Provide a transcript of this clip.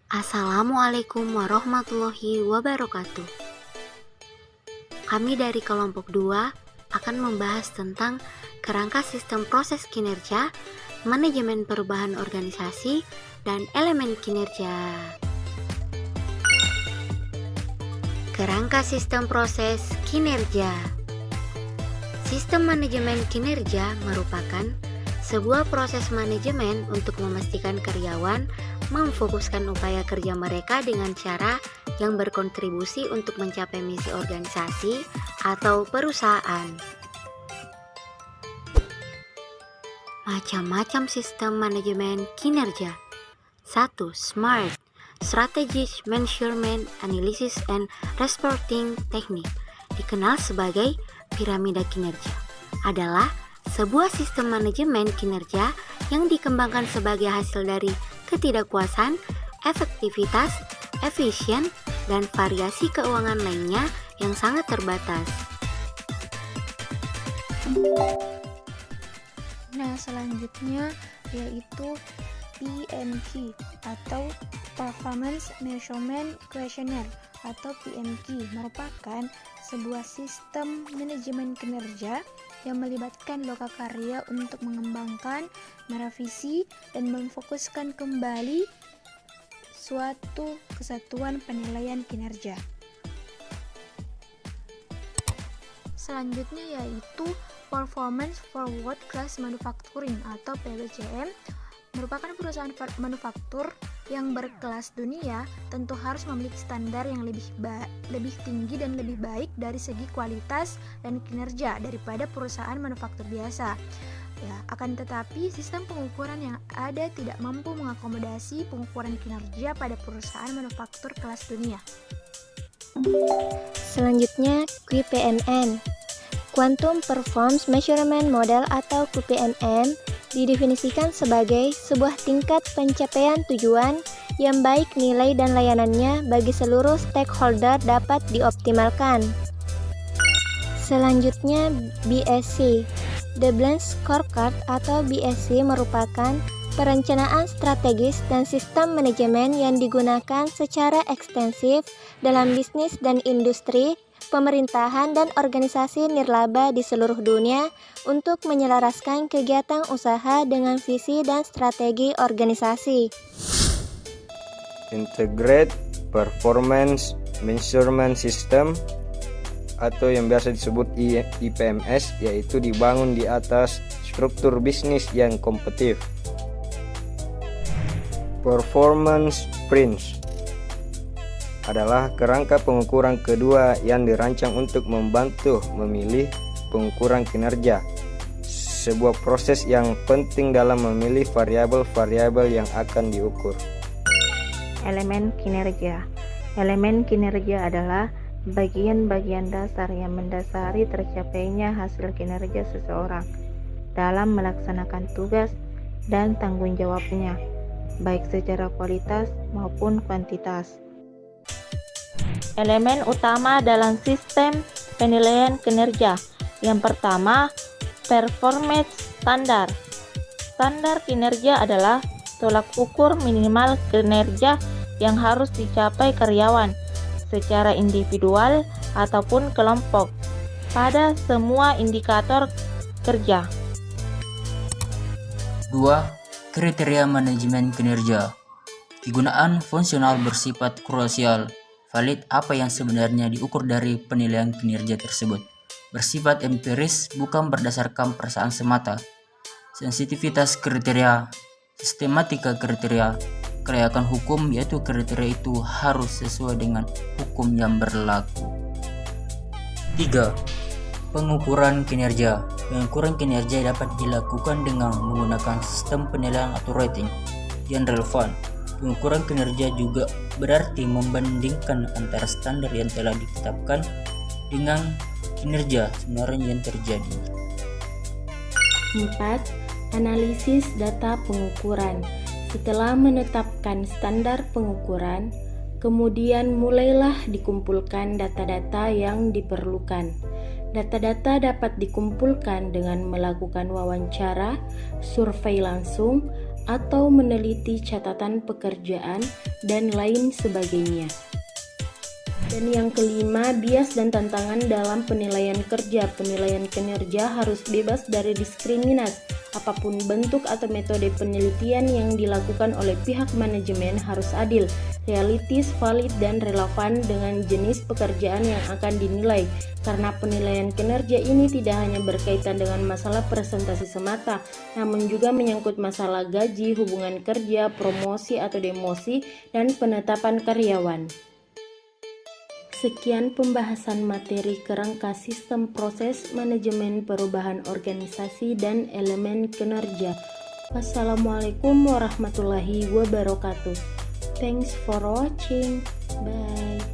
Assalamualaikum warahmatullahi wabarakatuh. Kami dari kelompok 2 akan membahas tentang kerangka sistem proses kinerja, manajemen perubahan organisasi, dan elemen kinerja. Kerangka sistem proses kinerja. Sistem manajemen kinerja merupakan sebuah proses manajemen untuk memastikan karyawan memfokuskan upaya kerja mereka dengan cara yang berkontribusi untuk mencapai misi organisasi atau perusahaan. Macam-macam sistem manajemen kinerja. 1. SMART, Strategic Measurement Analysis and Reporting Technique, dikenal sebagai piramida kinerja, adalah sebuah sistem manajemen kinerja yang dikembangkan sebagai hasil dari ketidakpuasan, efektivitas, efisien, dan variasi keuangan lainnya yang sangat terbatas. Nah, selanjutnya yaitu PMQ atau Performance Measurement Questionnaire atau PMQ, merupakan sebuah sistem manajemen kinerja yang melibatkan lokakarya untuk mengembangkan, merevisi, dan memfokuskan kembali suatu kesatuan penilaian kinerja. Selanjutnya yaitu Performance for World Class Manufacturing atau PWCM, merupakan perusahaan manufaktur yang berkelas dunia tentu harus memiliki standar yang lebih tinggi dan lebih baik dari segi kualitas dan kinerja daripada perusahaan manufaktur biasa. Ya, akan tetapi sistem pengukuran yang ada tidak mampu mengakomodasi pengukuran kinerja pada perusahaan manufaktur kelas dunia. Selanjutnya QPMN, Quantum Performance Measurement Model atau QPMN, didefinisikan sebagai sebuah tingkat pencapaian tujuan yang baik nilai dan layanannya bagi seluruh stakeholder dapat dioptimalkan. Selanjutnya BSC, The Balanced Scorecard atau BSC merupakan perencanaan strategis dan sistem manajemen yang digunakan secara ekstensif dalam bisnis dan industri, pemerintahan, dan organisasi nirlaba di seluruh dunia untuk menyelaraskan kegiatan usaha dengan visi dan strategi organisasi. Integrated Performance Measurement System atau yang biasa disebut IPMS, yaitu dibangun di atas struktur bisnis yang kompetitif. Performance Sprints adalah kerangka pengukuran kedua yang dirancang untuk membantu memilih pengukuran kinerja, sebuah proses yang penting dalam memilih variabel-variabel yang akan diukur. Elemen kinerja. Elemen kinerja adalah bagian-bagian dasar yang mendasari tercapainya hasil kinerja seseorang dalam melaksanakan tugas dan tanggung jawabnya, baik secara kualitas maupun kuantitas. Elemen utama dalam sistem penilaian kinerja. Yang pertama, performance standar. Standar kinerja adalah tolak ukur minimal kinerja yang harus dicapai karyawan secara individual ataupun kelompok pada semua indikator kerja. 2. Kriteria manajemen kinerja. Kegunaan fungsional bersifat krusial. Valid apa yang sebenarnya diukur dari penilaian kinerja tersebut. Bersifat empiris, bukan berdasarkan perasaan semata. Sensitivitas kriteria. Sistematika kriteria. Kelayakan hukum, yaitu kriteria itu harus sesuai dengan hukum yang berlaku. 3. Pengukuran kinerja. Pengukuran kinerja dapat dilakukan dengan menggunakan sistem penilaian atau rating yang relevan. Pengukuran kinerja juga berarti membandingkan antara standar yang telah ditetapkan dengan kinerja sebenarnya yang terjadi. 4. Analisis data pengukuran. Setelah menetapkan standar pengukuran, kemudian mulailah dikumpulkan data-data yang diperlukan. Data-data dapat dikumpulkan dengan melakukan wawancara, survei langsung, atau meneliti catatan pekerjaan, dan lain sebagainya. Dan yang kelima, bias dan tantangan dalam penilaian kerja. Penilaian kinerja harus bebas dari diskriminasi. Apapun bentuk atau metode penelitian yang dilakukan oleh pihak manajemen harus adil, realistis, valid, dan relevan dengan jenis pekerjaan yang akan dinilai. Karena penilaian kinerja ini tidak hanya berkaitan dengan masalah presentasi semata, namun juga menyangkut masalah gaji, hubungan kerja, promosi atau demosi, dan penetapan karyawan. Sekian pembahasan materi kerangka sistem proses manajemen perubahan organisasi dan elemen kinerja. Wassalamualaikum warahmatullahi wabarakatuh. Thanks for watching. Bye.